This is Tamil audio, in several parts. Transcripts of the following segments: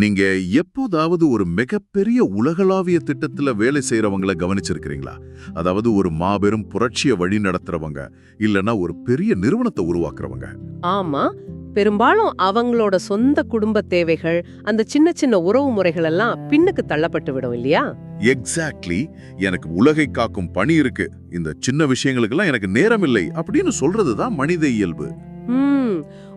நீங்க எப்போதாவது ஒரு மிகப்பெரிய உலகளாவிய திட்டத்துல வேலை செய்யறவங்கள கவனிச்சிருக்கிறீங்களா? அதாவது ஒரு மாபெரும் புரட்சியை வழி நடத்துறவங்க, இல்லனா ஒரு பெரிய நிறுவனத்தை உருவாக்குறவங்க. ஆமா, பெரும்பாலும் அவங்களோட சொந்த குடும்ப தேவைகள், அந்த சின்ன சின்ன உறவு முறைகள் எல்லாம் பின்னுக்கு தள்ளப்பட்டு விடும் இல்லையா? எக்ஸாக்ட்லி. எனக்கு உலகை காக்கும் பணி இருக்கு, இந்த சின்ன விஷயங்களுக்கெல்லாம் எனக்கு நேரம் இல்லை அப்படின்னு சொல்றதுதான் மனித இயல்பு.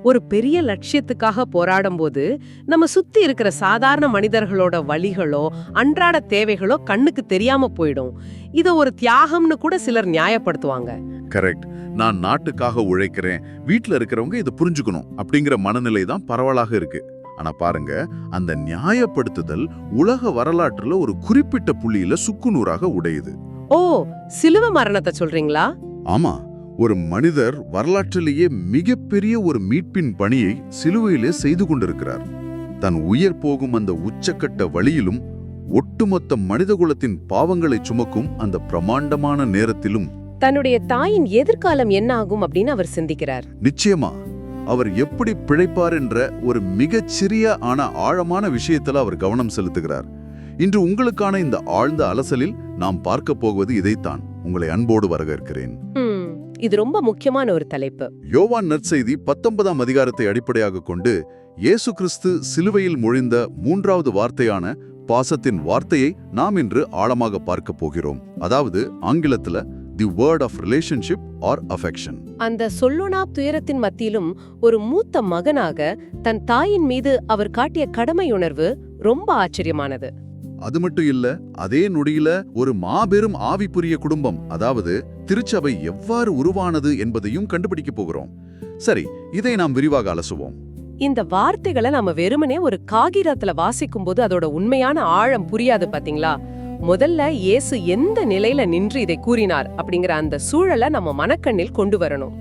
ஒரு பெரிய லட்சியத்துக்காக போராடும் போது நம்ம சுத்தி இருக்கிற சாதாரண மனிதர்களோட வலிகளோ அன்றாட தேவைகளோ கண்ணுக்கு தெரியாம போயிடும். இத ஒரு தியாகம்னு கூட சிலர் நியாயப்படுத்துவாங்க. கரெக்ட். நான் நாட்டுக்காக உழைக்கிறேன், வீட்ல இருக்கிறவங்க இதை புரிஞ்சுக்கணும் அப்படிங்கிற மனநிலை தான் பரவலாக இருக்கு. ஆனா பாருங்க, அந்த நியாயப்படுத்துதல் உலக வரலாற்றுல ஒரு குறிப்பிட்ட புள்ளியில சுக்குநூறாக உடையுது. ஓ, சிலுவை மரணத்தை சொல்றீங்களா? ஆமா, ஒரு மனிதர் வரலாற்றிலேயே மிகப்பெரிய ஒரு மீட்பின் பணியை சிலுவையிலே செய்து கொண்டிருக்கிறார். தன் உயிர் போகும் அந்த உச்சக்கட்ட வழியிலும் ஒட்டுமொத்த மனிதகுலத்தின் பாவங்களை சுமக்கும் அந்த பிரமாண்டமான நேரத்திலும் தன்னுடைய தாயின் எதிர்காலம் என்ன ஆகும் அப்படின்னு அவர் சிந்திக்கிறார். நிச்சயமா அவர் எப்படி பிழைப்பார் என்ற ஒரு மிகச் சிறிய ஆனா ஆழமான விஷயத்துல அவர் கவனம் செலுத்துகிறார். இன்று உங்களுக்கான இந்த ஆழ்ந்த அலசலில் நாம் பார்க்க போவது இதைத்தான். உங்களை அன்போடு வரவேற்கிறேன். இது ரொம்ப முக்கியமான ஒரு தலைப்பு. யோவான் நற்செய்தி 19ஆம் அதிகாரத்தை அடிப்படையாக கொண்டு இயேசு கிறிஸ்து சிலுவையில் மொழிந்த 3வது வார்த்தையான பாசத்தின் வார்த்தையை நாம் இன்று ஆழமாக பார்க்க போகிறோம். அதாவது ஆங்கிலத்துல the word of relationship or affection. அந்த சொல்லுனா துயரத்தின் மத்தியிலும் ஒரு மூத்த மகனாக தன் தாயின் மீது அவர் காட்டிய கடமையுணர்வு ரொம்ப ஆச்சரியமானது. அது மட்டும் இல்ல, அதே நொடியில ஒரு மாபெரும் ஆவிக்குரிய குடும்பம், அதாவது திருச்சபை எவ்வாறு உருவானது என்பதையும் கண்டுபிடிக்க போகிறோம். சரி, இதை நாம் விரிவாக அலசுவோம். இந்த வார்த்தைகளை நம்ம வெறுமனே ஒரு காகிதத்துல வாசிக்கும் போது அதோட உண்மையான ஆழம் புரியாது பாத்தீங்களா? முதல்ல இயேசு எந்த நிலையில நின்று இதை கூறினார் அப்படிங்கிற அந்த சூழலை நம்ம மனக்கண்ணில் கொண்டு வரணும்.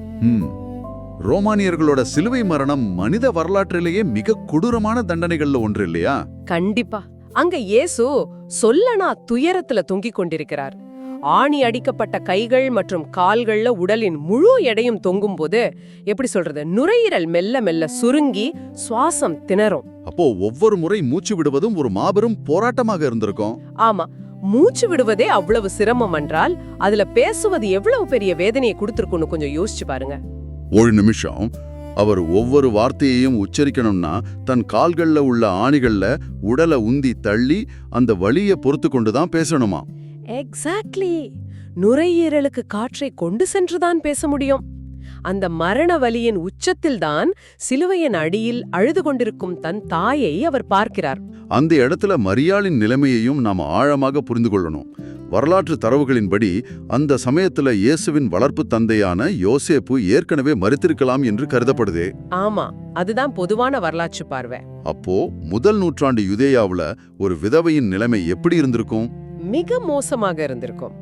ரோமானியர்களோட சிலுவை மரணம் மனித வரலாற்றிலேயே மிக கொடூரமான தண்டனைகள்ல ஒன்று இல்லையா? கண்டிப்பா. அங்க இயேசு சொல்லனா துயரத்துல தொங்கிக் கொண்டிருக்கிறார். ஆணி அடிக்கப்பட்ட கைகள் மற்றும் கால்கள்ல உடலின் முழு எடையும் தொங்கும் போது எப்படி சொல்றது, நுரையீரல் மெல்ல மெல்ல சுருங்கி சுவாசம் திணறும். அப்போ ஒவ்வொரு முறை மூச்சு விடுவதும் ஒரு மாபெரும் போராட்டமாக இருந்திருக்கும். ஆமா, மூச்சு விடுவதே அவ்வளவு சிரமம் என்றால் அதுல பேசுவது எவ்வளவு பெரிய வேதனையை கொடுத்திருக்கும்னு கொஞ்சம் யோசிச்சு பாருங்க. ஒரு நிமிஷம், அவர் ஒவ்வொரு வார்த்தையையும் உச்சரிக்கணும்னா தன் கால்கள்ல உள்ள ஆணிகள்ல உடலை உந்தி தள்ளி அந்த வலியை பொறுத்து கொண்டுதான் பேசணுமா? எக்ஸாக்ட்லி. நுரையீரலுக்கு காற்றை கொண்டு சென்றுதான் பேச முடியும். அந்த மரண வலியின் உச்சத்தில்தான் சிலுவையின் அடியில் அழுது கொண்டிருக்கும் தன் தாயை அவர் பார்க்கிறார். அந்த இடத்துல மரியாளின் நிலைமையையும் நாம் ஆழமாக புரிந்து கொள்ளணும். வரலாற்று தரவுகளின்படி அந்த சமயத்துல இயேசுவின் வளர்ப்பு தந்தையான யோசேப்பு ஏற்கனவே மரித்திருக்கலாம் என்று கருதப்படுதே. ஆமா, அதுதான் பொதுவான வரலாற்று பார்வை. அப்போ முதல் நூற்றாண்டு யுதேயாவுல ஒரு விதவையின் நிலைமை எப்படி இருந்திருக்கும்? மிக மோசமாக இருந்திருக்கும்.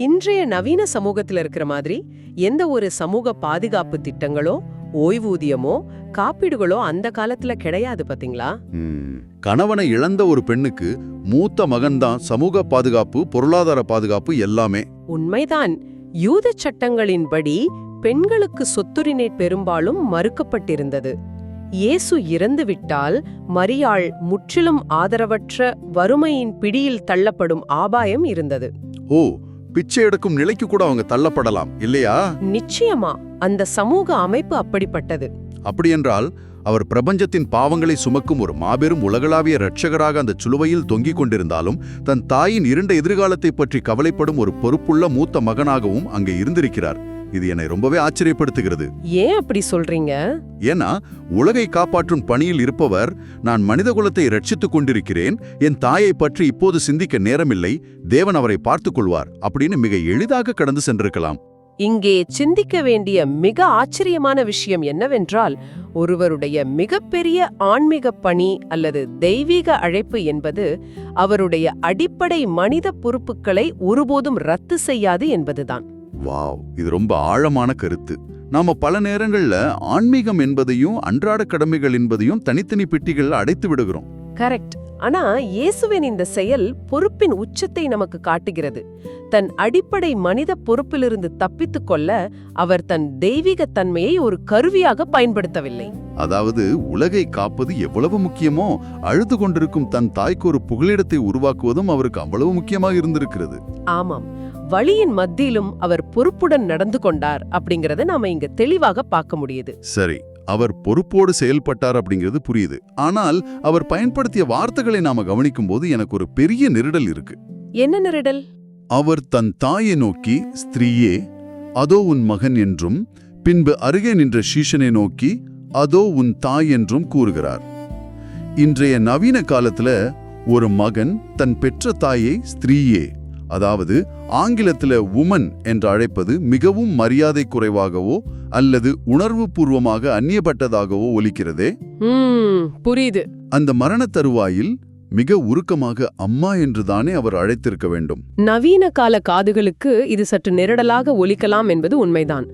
இன்றைய நவீன சமூகத்தில் இருக்கிற மாதிரி எந்த ஒரு சமூக பாதுகாப்பு திட்டங்களோ ஓய்வூதியமோ காப்பீடுகளோ அந்த காலத்துல கிடையாது பாத்தீங்களா? கணவனை இழந்த ஒரு பெண்ணுக்கு மூத்த மகன்தான் சமூக பாதுகாப்பு, பொருளாதார பாதுகாப்பு எல்லாமே. உண்மைதான். யூத சட்டங்களின்படி பெண்களுக்கு சொத்துரிமை பெரும்பாலும் மறுக்கப்பட்டிருந்தது. இயேசு இறந்துவிட்டால் மரியாள் முற்றிலும் ஆதரவற்ற வறுமையின் பிடியில் தள்ளப்படும் ஆபாயம் இருந்தது. ஓ, பிச்சை எடுக்கும் நிலைக்கு கூட அவங்க தள்ளப்படலாம் இல்லையா? நிச்சயமா, அந்த சமூக அமைப்பு அப்படிப்பட்டது. அப்படியென்றால் அவர் பிரபஞ்சத்தின் பாவங்களை சுமக்கும் ஒரு மாபெரும் உலகளாவிய இரட்சகராக அந்த சிலுவையில் தொங்கிக் கொண்டிருந்தாலும் தன் தாயின் இருண்ட எதிர்காலத்தை பற்றி கவலைப்படும் ஒரு பொறுப்புள்ள மூத்த மகனாகவும் அங்கே இருந்திருக்கிறார். இது என்னை ரொம்பவே ஆச்சரியப்படுத்துகிறது. ஏன் அப்படி சொல்றீங்க? ஏன்னா உலகை காப்பாற்றும் பணியில் இருப்பவர், நான் மனிதகுலத்தை ரட்சித்துக் கொண்டிருக்கிறேன், என் தாயை பற்றி இப்போது சிந்திக்க நேரமில்லை, தேவன் அவரை பார்த்துக் கொள்வார் அப்படின்னு மிக எளிதாக கடந்து சென்றிருக்கலாம். இங்கே சிந்திக்க வேண்டிய மிக ஆச்சரியமான விஷயம் என்னவென்றால், ஒருவருடைய மிகப்பெரிய ஆன்மீக பணி அல்லது தெய்வீக அழைப்பு என்பது அவருடைய அடிப்படை மனித பொறுப்புகளை ஒருபோதும் ரத்து செய்யாது என்பதுதான். வாவ், இது ரொம்ப ஆழமான கருத்து. நாம பல நேரங்கள்ல ஆன்மீகம் என்பதையும் அன்றாட கடமைகள் என்பதையும் தனித்தனி பெட்டிகள் அடைத்து விடுகிறோம். கரெக்ட். ஆனா இயேசுவின் இந்த செயல் பொறுப்பின் உச்சத்தை நமக்கு காட்டுகிறது. தன் அடிப்படை மனித பொறுப்பிலிருந்து தப்பித்துக் கொள்ள அவர் தன் தெய்வீக தன்மையை ஒரு கருவியாக பயன்படுத்தவில்லை. அதாவது உலகை காப்பது எவ்வளவு முக்கியமோ அழுது கொண்டிருக்கும் தன் தாய்க்கு ஒரு புகலிடத்தை உருவாக்குவதும் அவருக்கு அவ்வளவு முக்கியமாக இருந்திருக்கிறது. ஆமாம், வழியின் மத்தியிலும் அவர் பொறுப்புடன் நடந்து கொண்டார் அப்படிங்கறத நாம இங்க தெளிவாக பார்க்க முடியுது. சரி, அவர் பொறுப்போடு செயல்பட்டார் அப்படிங்கிறது புரியுது. ஆனால் அவர் பயன்படுத்திய வார்த்தைகளை நாம கவனிக்கும் போது எனக்கு ஒரு பெரிய நெருடல் இருக்கு. என்ன நெருடல்? அவர் தன் தாயை நோக்கி, ஸ்திரீயே, அதோ உன் மகன் என்றும், பின்பு அருகே நின்ற சீஷனை நோக்கி, அதோ உன் தாய் என்றும் கூறுகிறார். இன்றைய நவீன காலத்துல ஒரு மகன் தன் பெற்ற தாயை ஸ்திரீயே, அதாவது ஆங்கிலத்துல உமன் என்று அழைப்பது மிகவும் மரியாதை குறைவாகவோ அல்லது உணர்வு பூர்வமாக அந்நியப்பட்டதாகவோ ஒலிக்கிறதே. புரியுது. அந்த மரண தருவாயில் மிக உருக்கமாக அம்மா என்றுதானே அவர் அழைத்திருக்க வேண்டும். நவீன கால காதுகளுக்கு இது சற்று நெருடலாக ஒலிக்கலாம் என்பது உண்மைதான்.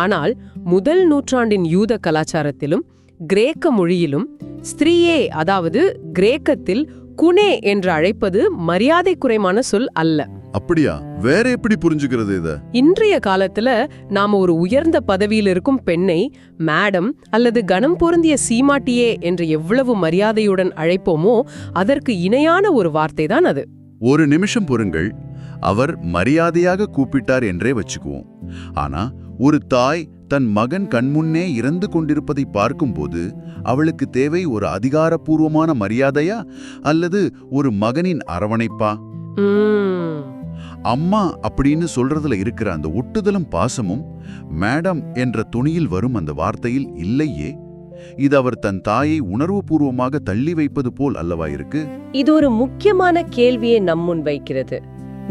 ஆனால் முதல் நூற்றாண்டின் யூத கலாச்சாரத்திலும் கிரேக்க மொழியிலும் ஸ்திரீயே, அதாவது கிரேக்கத்தில் குனே என்று அழைப்பது மரியாதை குறைவான சொல் அல்ல. அப்படியா? வேற எப்படி புரிஞ்சுக்கிறது இத? இன்றைய காலத்துல நாம ஒரு உயர்ந்த பதவியில் இருக்கும் பெண்ணை மேடம் அல்லது கனம் பொருந்திய சீமாட்டியே என்று எவ்வளவு மரியாதையுடன் அழைப்போமோ அதற்கு இணையான ஒரு வார்த்தை தான் அது. ஒரு நிமிஷம் பொறுங்கள். அவர் மரியாதையாக கூப்பிட்டார் என்றே வச்சுக்குவோம். ஆனா ஒரு தாய் தன் மகன் கண்முன்னே இறந்து கொண்டிருப்பதை பார்க்கும்போது அவளுக்கு தேவை ஒரு அதிகாரப்பூர்வமான மரியாதையா அல்லது ஒரு மகனின் அரவணைப்பா? அம்மா அப்படின்னு சொல்றதுல இருக்கிற அந்த ஒட்டுதலும் பாசமும் மேடம் என்ற துணியில் வரும் அந்த வார்த்தையில் இல்லையே. இது அவர் தன் தாயை உணர்வுபூர்வமாக தள்ளி வைப்பது போல் அல்லவா இருக்கு? இது ஒரு முக்கியமான கேள்வியை நம்முன் வைக்கிறது.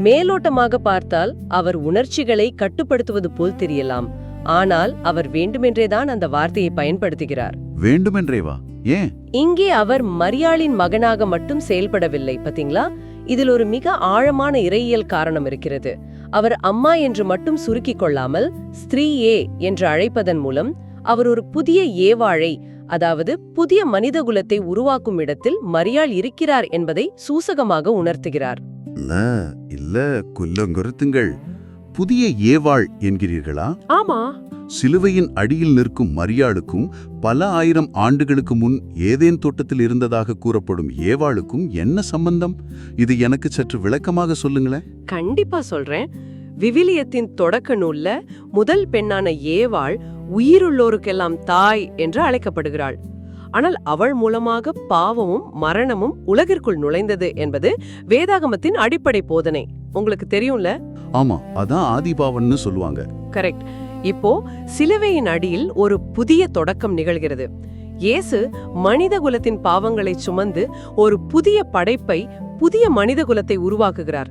மேலோட்டமாக பார்த்தால் அவர் உணர்ச்சிகளை கட்டுப்படுத்துவது போல் தெரியலாம். ஆனால் அவர் வேண்டுமென்றேதான் அந்த வார்த்தையை பயன்படுத்துகிறார். வேண்டுமென்றேவா? ஏன்? இங்கே அவர் மரியாளின் மகனாக மட்டும் செயல்படவில்லை. பாத்தீங்களா? இதில் ஒரு மிக ஆழமான இறையியல் காரணம் இருக்கிறது. அவர் அம்மா என்று மட்டும் சுருக்கிக் கொள்ளாமல் ஸ்திரீயே என்று அழைப்பதன் மூலம் அவர் ஒரு புதிய ஏவாழை, அதாவது புதிய மனிதகுலத்தை உருவாக்கும் இடத்தில் மரியாள் இருக்கிறார் என்பதை சூசகமாக உணர்த்துகிறார். இல்ல, குல்லங்கொருத்துங்கள். புதிய ஏவாள் என்கிறீர்களா? ஆமா. சிலுவையின் அடியில் நிற்கும் மரியாளுக்கும் பல ஆயிரம் ஆண்டுகளுக்கு முன் ஏதேன் தோட்டத்தில் இருந்ததாக கூறப்படும் ஏவாளுக்கும் என்ன சம்பந்தம்? இது எனக்கு சற்று விளக்கமாக சொல்லுங்களேன். கண்டிப்பா சொல்றேன். விவிலியத்தின் தொடக்க நூல்ல முதல் பெண்ணான ஏவாள் உயிருள்ளோருக்கெல்லாம் தாய் என்று அழைக்கப்படுகிறாள். ஆனால் அவள் மூலமாக பாவமும் மரணமும் உலகிற்குள் நுழைந்தது என்பது வேதாகமத்தின் அடிப்படை போதனை. உங்களுக்கு தெரியும்ல? ஆமா, அதான் ஆதிபாவன்னு சொல்லுவாங்க. கரெக்ட். இப்போ சிலுவையின் அடியில் ஒரு புதிய தொடக்கம் நிகழ்கிறது. இயேசு மனித குலத்தின் பாவங்களை சுமந்து ஒரு புதிய படைப்பை, புதிய மனித குலத்தை உருவாக்குகிறார்.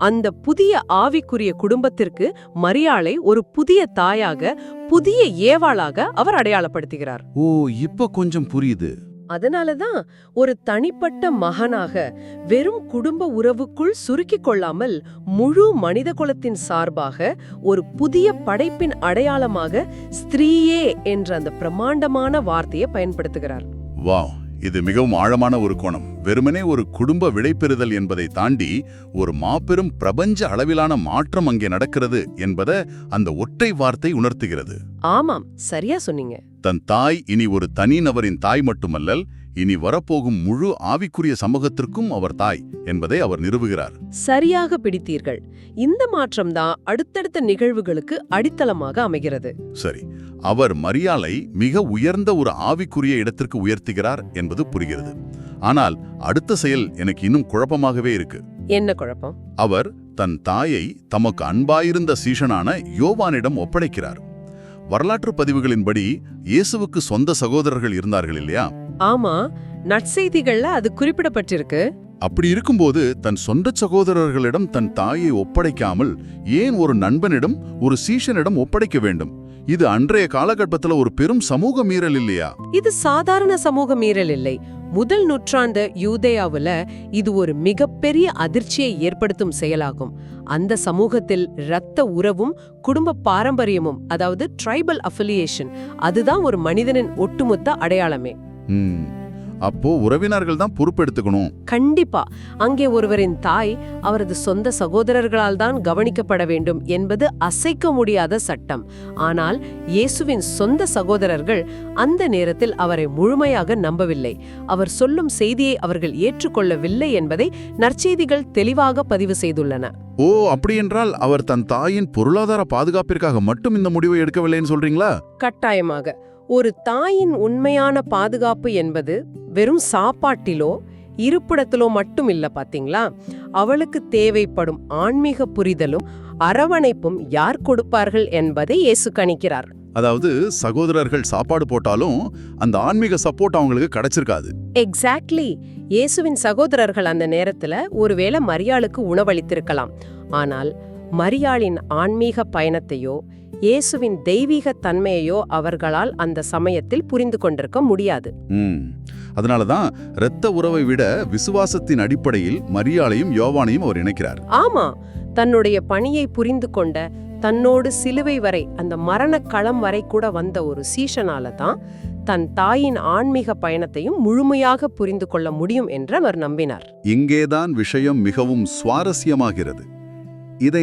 அந்த புதிய ஆவிக்குரிய குடும்பத்திற்கு மரியாளை ஒரு புதிய தாயாக, புதிய ஏவாளாக அவர் அடையாளப்படுத்துகிறார். ஓ, இப்ப கொஞ்சம் புரியுது. அதனாலதான் ஒரு தனிப்பட்ட மகனாக வெறும் குடும்ப உறவுக்குள் சுருக்கிக் கொள்ளாமல் முழு மனித குலத்தின் சார்பாக ஒரு புதிய படைப்பின் அடையாளமாக ஸ்திரீயே என்ற அந்த பிரமாண்டமான வார்த்தையை பயன்படுத்துகிறார். வாவ், இது மிகவும் ஆழமான ஒரு கோணம். வெறுமனே ஒரு குடும்ப விடைபெறுதல் என்பதை தாண்டி ஒரு மாபெரும் பிரபஞ்ச அளவிலான மாற்றம் அங்கே நடக்கிறது என்பதை அந்த ஒற்றை வார்த்தை உணர்த்துகிறது. ஆமாம், சரியா சொன்னீங்க. தன் தாய் இனி ஒரு தனி நபரின் தாய் மட்டுமல்லல், இனி வரப்போகும் முழு ஆவிக்குரிய சமூகத்திற்கும் அவர் தாய் என்பதை அவர் நிறுவுகிறார். சரியாக பிடித்தீர்கள். இந்த மாற்றம்தான் அடுத்தடுத்த நிகழ்வுகளுக்கு அடித்தளமாக அமைகிறது. சரி, அவர் மரியாளை மிக உயர்ந்த ஒரு ஆவிக்குரிய இடத்திற்கு உயர்த்துகிறார் என்பது புரிகிறது. ஆனால் அடுத்த செயல் எனக்கு இன்னும் குழப்பமாகவே இருக்கு. என்ன குழப்பம்? அவர் தன் தாயை தமக்கு அன்பாயிருந்த சீஷனான யோவானிடம் ஒப்படைக்கிறார். வரலாற்று பதிவுகளின்படி இயேசுவுக்கு சொந்த சகோதரர்கள் இருந்தார்கள் இல்லையா? ஆமா, நற்செய்திகள்ல அது குறிப்பிடப்பட்டிருக்கு. அப்படி இருக்கும்போது தன் சொந்த சகோதரர்களிடம் தன் தாயை ஒப்படைக்காமல் ஏன் ஒரு நண்பனிடம், ஒரு சீஷனிடம் ஒப்படைக்க வேண்டும்? இது அன்றைய காலகட்டத்துல ஒரு பெரும் சமூக மீறல் இல்லையா? இது சாதாரண சமூக மீறல் இல்லை. முதல் நூற்றாண்டு யூதேயாவுல இது ஒரு மிகப்பெரிய அதிர்ச்சியை ஏற்படுத்தும் செயலாகும். அந்த சமூகத்தில் இரத்த உறவும் குடும்ப பாரம்பரியமும், அதாவது ட்ரைபல் அஃபிலியேஷன், அதுதான் ஒரு மனிதனின் ஒட்டுமொத்த அடையாளமே. அப்போ உறவினர்கள் தான் பொறுப்பெடுத்துக்கணும். கண்டிப்பா. அங்கே ஒருவரின் தாய் அவரது சொந்த சகோதரர்களால் தான் கவனிக்கப்பட வேண்டும் என்பது அசைக்க முடியாத சட்டம். ஆனால் இயேசுவின் சொந்த சகோதரர்கள் அந்த நேரத்தில் அவரை முழுமையாக நம்பவில்லை. அவர் சொல்லும் செய்தியை அவர்கள் ஏற்றுக்கொள்ளவில்லை என்பதை நற்செய்திகள் தெளிவாக பதிவு செய்துள்ளன. ஓ, அப்படியென்றால் அவர் தன் தாயின் பொருளாதார பாதுகாப்பிற்காக மட்டும் இந்த முடிவை எடுக்கவில்லைன்னு சொல்றீங்களா? கட்டாயமாக. ஒரு தாயின் உண்மையான பாதுகாப்பு என்பது வெறும் சாப்பாட்டிலோ இருப்பிடத்திலோ மட்டும் இல்ல, பாத்தீங்களா? அவளுக்கு தேவைப்படும் ஆன்மீக புரிதலும் அரவணைப்பும் யார் கொடுப்பார்கள் என்பதை இயேசு கணிக்கிறார். அதாவது சகோதரர்கள் சாப்பாடு போட்டாலும் அந்த ஆன்மீக சப்போர்ட் அவங்களுக்கு கிடைச்சிருக்காது. எக்ஸாக்ட்லி. இயேசுவின் சகோதரர்கள் அந்த நேரத்துல ஒருவேளை மரியாளுக்கு உணவளித்திருக்கலாம். ஆனால் மரியாளின் ஆன்மீக பயணத்தையோ இயேசுவின் தெய்வீக தன்மையையோ அவர்களால் அந்த சமயத்தில் புரிந்து கொண்டிருக்க முடியாது. அதனாலதான் இரத்த உறவை விட விசுவாசத்தின் அடிப்படையில் மரியாளையும் யோவானையும் அவர் இணைக்கிறார். ஆமா, தன்னுடைய பணியை புரிந்து கொண்ட, தன்னோடு சிலுவை வரை, அந்த மரண களம் வரை கூட வந்த ஒரு சீஷனால தான் தன் தாயின் ஆன்மீக பயணத்தையும் முழுமையாக புரிந்து கொள்ள முடியும் என்று அவர் நம்பினார். இங்கேதான் விஷயம் மிகவும் சுவாரஸ்யமாகிறது. இதை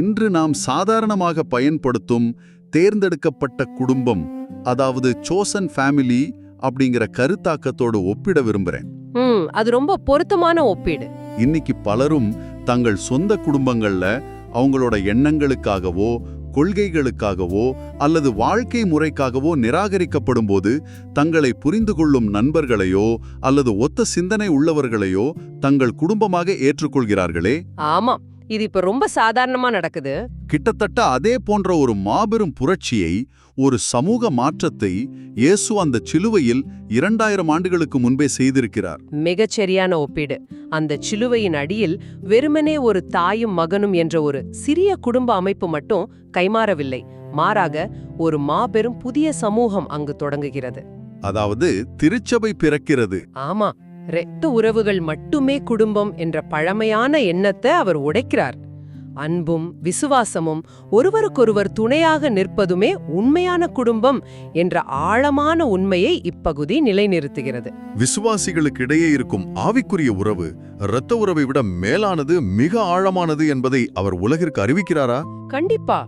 இன்று நாம் சாதாரணமாக பயன்படுத்தும் தேர்ந்தெடுக்கப்பட்ட குடும்பம், அதாவது சோசன் ஃபேமிலி அப்படிங்கிற கருத்தாக்கத்தோடு ஒப்பிட விரும்புறேன். அது ரொம்ப பொருத்தமான ஒப்பீடு. இன்னைக்கு பலரும் தங்கள் சொந்த குடும்பங்கள்ல அவங்களோட எண்ணங்களுக்காகவோ கொள்கைகளுக்காகவோ அல்லது வாழ்க்கை முறைக்காகவோ நிராகரிக்கப்படும் போது தங்களை புரிந்து கொள்ளும் நண்பர்களையோ அல்லது ஒத்த சிந்தனை உள்ளவர்களையோ தங்கள் குடும்பமாக ஏற்றுக்கொள்கிறார்களே. ஆமா, இது இப்ப ரொம்ப சாதாரணமா நடக்குது. கிட்டத்தட்ட அதே போன்ற ஒரு மாபெரும் புரட்சியை, ஒரு சமூக மாற்றத்தை இயேசு அந்த சிலுவையில் 2000 ஆண்டுகளுக்கு முன்பே செய்திருக்கிறார். மிகச்சரியான ஒப்பீடு. அந்த சிலுவையின் அடியில் வெறுமனே ஒரு தாயும் மகனும் என்ற ஒரு சிறிய குடும்ப அமைப்பு மட்டும் கைமாறவில்லை. மாறாக ஒரு மாபெரும் புதிய சமூகம் அங்கு தொடங்குகிறது. அதாவது திருச்சபை பிறக்கிறது. ஆமா, இரத்த உறவுகள் மட்டுமே குடும்பம் என்ற பழமையான எண்ணத்தை அவர் உடைக்கிறார். அன்பும் விசுவாசமும் ஒருவருக்கொருவர் துணையாக நிற்பதுமே உண்மையான குடும்பம் என்ற ஆழமான உண்மையை இப்பகுதி நிலைநிறுத்துகிறது. விசுவாசிகளுக்கு இடையே இருக்கும் ஆவிக்குரிய உறவு இரத்த உறவை விட மேலானது, மிக ஆழமானது என்பதை அவர் உலகிற்கு அறிவிக்கிறாரா? கண்டிப்பா.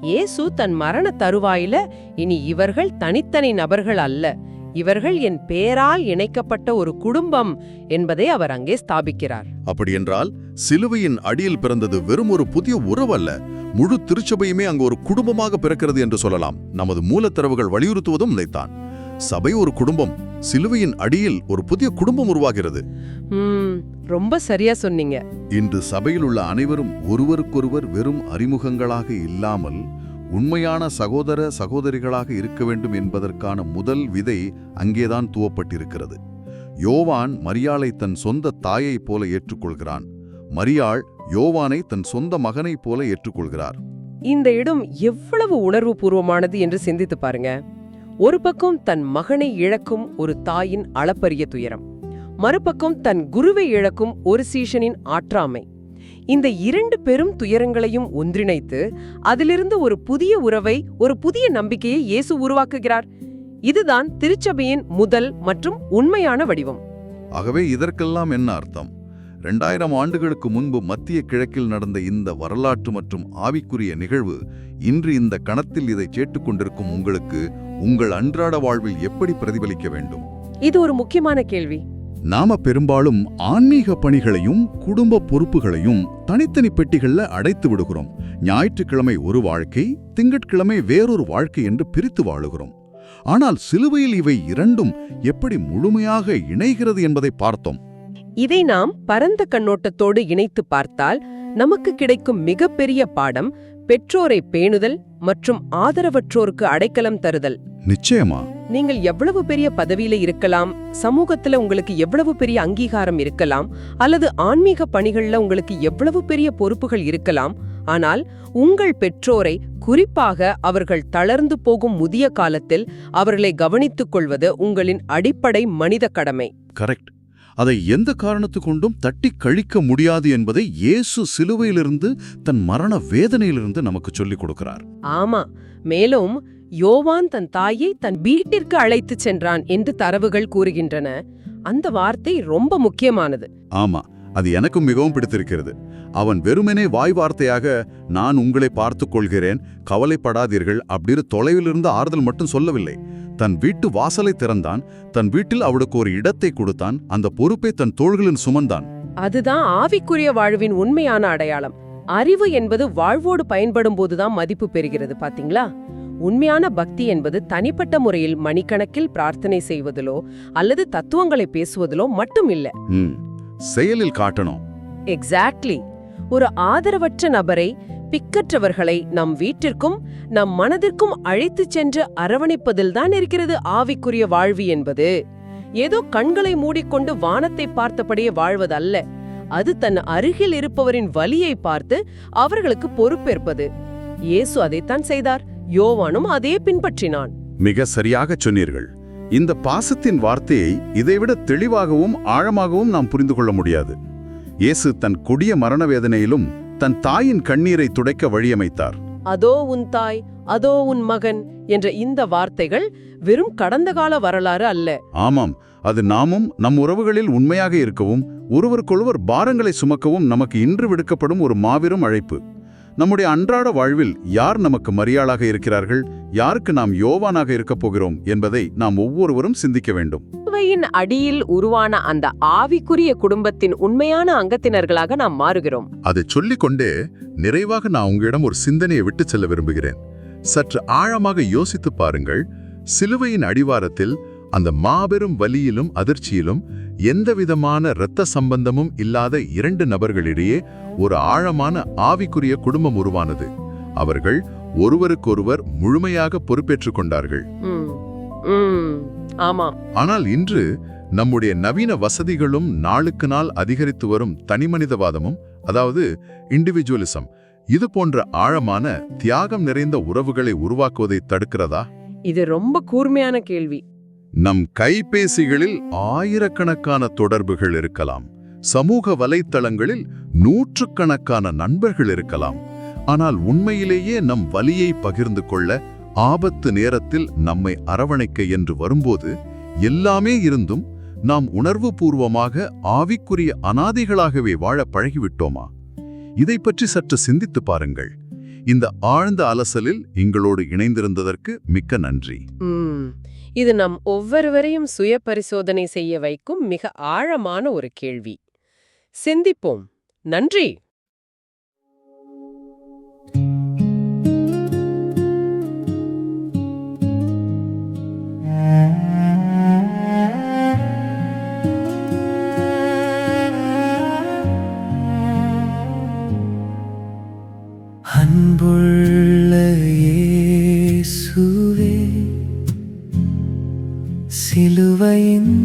இயேசு தன் மரண தருவாயில இனி இவர்கள் தனித்தனி நபர்கள் அல்ல, இவர்கள் என் பேரால் இணைக்கப்பட்ட ஒரு குடும்பம் என்பதை அவர் அங்கே ஸ்தாபிக்கிறார். அப்படியென்றால் சிலுவையின் அடியில் பிறந்தது வெறும் ஒரு புதிய உறவல்ல, முழு திருச்சபையுமே அங்கு ஒரு குடும்பமாக பிறக்கிறது என்று சொல்லலாம். நமது மூலத்தரவுகள் வலியுறுத்துவதும் இதைத்தான். சபை ஒரு குடும்பம், சிலுவையின் அடியில் ஒரு புதிய குடும்பம் உருவாகிறது. ரொம்ப சரியா சொன்னீங்க. இன்று சபையில் உள்ள அனைவரும் ஒருவருக்கொருவர் வெறும் அறிமுகங்களாக இல்லாமல் உண்மையான சகோதர சகோதரிகளாக இருக்க வேண்டும் என்பதற்கான முதல் விதை அங்கேதான் துவப்பட்டிருக்கிறது. யோவான் மரியாளை தன் சொந்த தாயைப் போல ஏற்றுக்கொள்கிறான். மரியாள் யோவானை தன் சொந்த மகனைப் போல ஏற்றுக்கொள்கிறார். இந்த இடம் எவ்வளவு உணர்வு பூர்வமானது என்று சிந்தித்து பாருங்க. ஒரு பக்கம் தன் மகனை இழக்கும் ஒரு தாயின் அளப்பரிய துயரம், மறுபக்கம் தன் குருவை இழக்கும் ஒரு சீஷனின் ஆற்றாமை. இந்த இரண்டு பெரும் துயரங்களையும் ஒன்றிணைத்து அதிலிருந்து ஒரு புதிய உறவை, ஒரு புதிய நம்பிக்கையை இயேசு உருவாக்குகிறார். இதுதான் திருச்சபையின் முதல் மற்றும் உண்மையான வடிவம். ஆகவே இதற்கெல்லாம் என்ன அர்த்தம்? 2000 ஆண்டுகளுக்கு முன்பு மத்திய கிழக்கில் நடந்த இந்த வரலாற்று மற்றும் ஆவிக்குரிய நிகழ்வு இன்று இந்த கணத்தில் இதை கேட்டுக்கொண்டிருக்கும் உங்களுக்கு உங்கள் அன்றாட வாழ்வில் எப்படி பிரதிபலிக்க வேண்டும்? இது ஒரு முக்கியமான கேள்வி. நாம பெரும்பாலும் ஆன்மீக பணிகளையும் குடும்ப பொறுப்புகளையும் தனித்தனி பெட்டிகள்ல அடைத்து விடுகிறோம். ஞாயிற்றுக்கிழமை ஒரு வாழ்க்கை, திங்கட்கிழமை வேறொரு வாழ்க்கை என்று பிரித்து வாழுகிறோம். ஆனால் சிலுவையில் இவை இரண்டும் எப்படி முழுமையாக இணைகிறது என்பதை பார்த்தோம். இதை நாம் பரந்த கண்ணோட்டத்தோடு இணைத்து பார்த்தால் நமக்கு கிடைக்கும் மிகப்பெரிய பாடம் பெற்றோரை பேணுதல் மற்றும் ஆதரவற்றோருக்கு அடைக்கலம் தருதல். நிச்சயமா. நீங்கள் எவ்வளவு பெரிய பதவியில இருக்கலாம், சமூகத்துல உங்களுக்கு எவ்வளவு பெரிய அங்கீகாரம் இருக்கலாம், அல்லது ஆன்மீக பணிகள்ல உங்களுக்கு எவ்வளவு பெரிய பொறுப்புகள் இருக்கலாம், ஆனால் உங்கள் பெற்றோரை, குறிப்பாக அவர்கள் தளர்ந்து போகும் முதிய காலத்தில் அவர்களை கவனித்துக் கொள்வது உங்களின் அடிப்படை மனித கடமை. கரெக்ட். அதை எந்த காரணத்து கொண்டும் தட்டி கழிக்க முடியாது என்பதை இயேசு சிலுவையிலிருந்து, தன் மரண வேதனையிலிருந்து நமக்கு சொல்லிக் கொடுக்கிறார். ஆமா. மேலும் யோவான் தன் தாயை தன் வீட்டிற்கு அழைத்துச் சென்றான் என்று தரவுகள் கூறுகின்றன. அந்த வார்த்தை ரொம்ப முக்கியமானது. ஆமா, அது எனக்கும் மிகவும் பிடித்திருக்கிறது. அவன் வெறுமனே வாய் வார்த்தையாக நான் உங்களை பார்த்துக் கொள்கிறேன், கவலைப்படாதீர்கள் அப்படின்னு தொலைவிலிருந்து ஆறுதல் மட்டும் சொல்லவில்லை. தன் வீட்டு வாசலை திறந்தான், தன் வீட்டில் அவளுக்கு ஒரு இடத்தை கொடுத்தான், அந்த பொறுப்பை தன் தோள்களில் சுமந்தான். அதுதான் ஆவிக்குரிய வாழ்வின் உண்மையான அடையாளம். அறிவு என்பது வாழ்வோடு பயன்படும் போதுதான் மதிப்பு பெறுகிறது, பாத்தீங்களா? உண்மையான பக்தி என்பது தனிப்பட்ட முறையில் மணிக்கணக்கில் பிரார்த்தனை செய்வதிலோ அல்லது தத்துவங்களை பேசுவதிலோ மட்டும் இல்ல, செயலில் காட்டணும். எக்ஸாக்ட்லி. ஒரு ஆதரவற்ற நபரை, பிக்கற்றவர்களை நம் வீட்டிற்கும் நம் மனதிற்கும் அழைத்துச் சென்று அரவணைப்பதில்தான் இருக்கிறது ஆவிக்குரிய வாழ்வு என்பது. ஏதோ கண்களை மூடிக்கொண்டு வானத்தை பார்த்தபடியே வாழ்வதல்ல. அது தன் அருகில் இருப்பவரின் வலியை பார்த்து அவர்களுக்கு பொறுப்பேற்பது. இயேசு அதைத்தான் செய்தார். யோவானும் அதே பின்பற்றினான். மிக சரியாக சொன்னீர்கள். இந்த பாசத்தின் வார்த்தையை இதைவிட தெளிவாகவும் ஆழமாகவும் நாம் புரிந்து கொள்ள முடியாது. இயேசு தன் கொடிய மரண வேதனையிலும் தன் தாயின் கண்ணீரை துடைக்க வழியமைத்தார். அதோ உன் தாய், அதோ உன் மகன் என்ற இந்த வார்த்தைகள் வெறும் கடந்த கால வரலாறு அல்ல. ஆமாம், அது நாமும் நம் உறவுகளில் உண்மையாக இருக்கவும் ஒருவருக்கொருவர் பாரங்களை சுமக்கவும் நமக்கு இன்று விடுக்கப்படும் ஒரு மாபெரும் அழைப்பு. நம்முடைய அன்றாட வாழ்வில் யார் நமக்கு மரியாளாக இருக்கிறார்கள், யாருக்கு நாம் யோவானாக இருக்கப் போகிறோம் என்பதை நாம் ஒவ்வொருவரும் சிந்திக்க வேண்டும். சிலுவையின் அடியில் உருவான அந்த ஆவிக்குரிய குடும்பத்தின் உண்மையான அங்கத்தினர்களாக நாம் மாறுகிறோம். அதை சொல்லிக்கொண்டே நிறைவாக நான் உங்களிடம் ஒரு சிந்தனையை விட்டு செல்ல விரும்புகிறேன். சற்று ஆழமாக யோசித்து பாருங்கள். சிலுவையின் அடிவாரத்தில் அந்த மாபெரும் வலியிலும் அதிர்ச்சியிலும் எந்தவிதமான இரத்த சம்பந்தமும் இல்லாத இரண்டு நபர்களிடையே ஒரு ஆழமான ஆவிக்குரிய குடும்பம் உருவானது. அவர்கள் ஒருவருக்கொருவர் முழுமையாக பொறுப்பேற்றுக் கொண்டார்கள். ஆனால் இன்று நம்முடைய நவீன வசதிகளும் நாளுக்கு நாள் அதிகரித்து வரும் தனிமனிதவாதமும், அதாவது இண்டிவிஜுவலிசம், இது போன்ற ஆழமான தியாகம் நிறைந்த உறவுகளை உருவாக்குவதை தடுக்கிறதா? இது ரொம்ப கூர்மையான கேள்வி. நம் கைபேசிகளில் ஆயிரக்கணக்கான தொடர்புகள் இருக்கலாம், சமூக வலைத்தளங்களில் நூற்றுக்கணக்கான நண்பர்கள் இருக்கலாம். ஆனால் உண்மையிலேயே நம் வலியை பகிர்ந்து கொள்ள, ஆபத்து நேரத்தில் நம்மை அரவணைக்க என்று வரும்போது எல்லாமே இருந்தும் நாம் உணர்வுபூர்வமாக ஆவிக்குரிய அனாதைகளாகவே வாழ பழகிவிட்டோமா? இதை பற்றி சற்று சிந்தித்து பாருங்கள். இந்த ஆழ்ந்த அலசலில் எங்களோடு இணைந்திருந்ததற்கு மிக்க நன்றி. இது நம் ஒவ்வொருவரையும் சுய பரிசோதனை செய்ய வைக்கும் மிக ஆழமான ஒரு கேள்வி. சிந்திப்போம். நன்றி. அன்புள்ள இயேசுவே, சிலுவையின்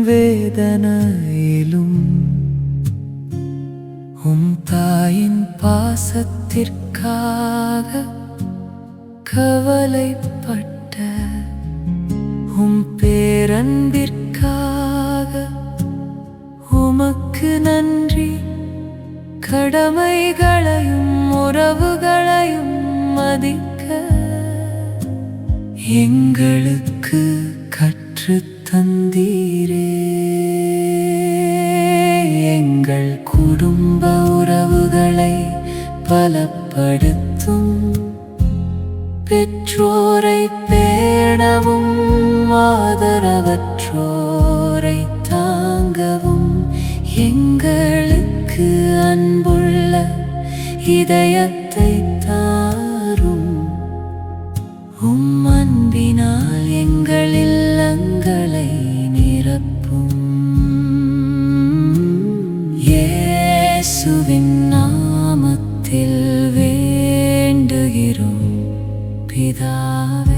வேதனையிலும் தாயின் பாசத்திற்காக கவலைப்பட்ட பேரன்பிற்காக உமக்கு நன்றி. கடமைகளையும் உறவுகளையும் மதிக்க எங்களுக்கு கற்றுத் தந்தீரே. எங்கள் குடும்ப உறவுகளை பலப்படுத்தும், பெற்றோரை பேணவும் ஆதரவற்றோரை தாங்கவும் எங்களுக்கு அன்புள்ள இதயத்தை தாரும். அன்பினால் எங்கள் இல்லங்களை நிரப்பும். இயேசுவின் நாமத்தில் வேண்டுகிறோம் பிதாவே.